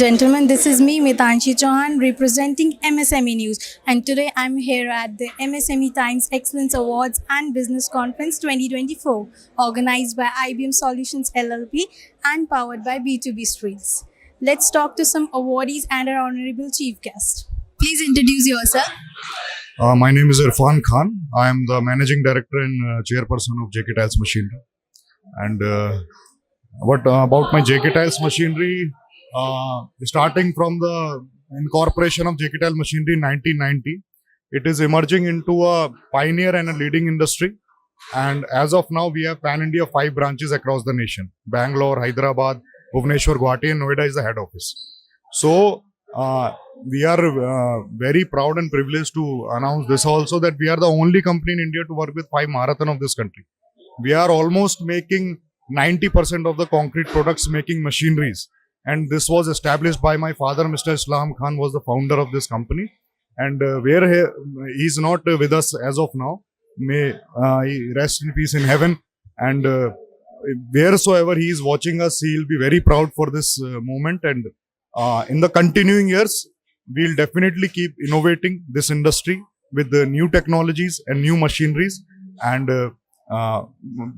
and gentlemen, this is me, Mitanshi Chauhan, representing MSME News. And today I'm here at the MSME Times Excellence Awards and Business Conference 2024, organized by IBM Solutions LLP and powered by B2B Streets. Let's talk to some awardees and our honorable chief guest. Please introduce yourself. My name is Irfan Khan. I am the managing director and chairperson of JK Tiles Machinery. And about my JK Tiles Machinery, starting from the incorporation of JK Tiles Machinery in 1990, it is emerging into a pioneer and a leading industry. And as of now, we have pan-India 5 branches across the nation. Bangalore, Hyderabad, Bhubaneshwar, Guwahati, and Noida is the head office. So, we are very proud and privileged to announce this also, that we are the only company in India to work with 5 marathon of this country. We are almost making 90% of the concrete products making machineries. And this was established by my father, Mr. Islam Khan, was the founder of this company. And where he is not with us as of now, may he rest in peace in heaven. And wheresoever he is watching us, he will be very proud for this moment. And in the continuing years, we'll definitely keep innovating this industry with the new technologies and new machineries. And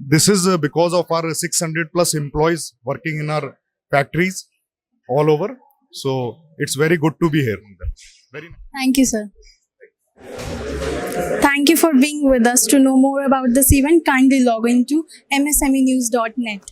this is because of our 600 plus employees working in our factories all over. So it's very good to be here. Very nice. Thank you, sir. Thank you for being with us. To know more about this event, kindly log into msmenews.net.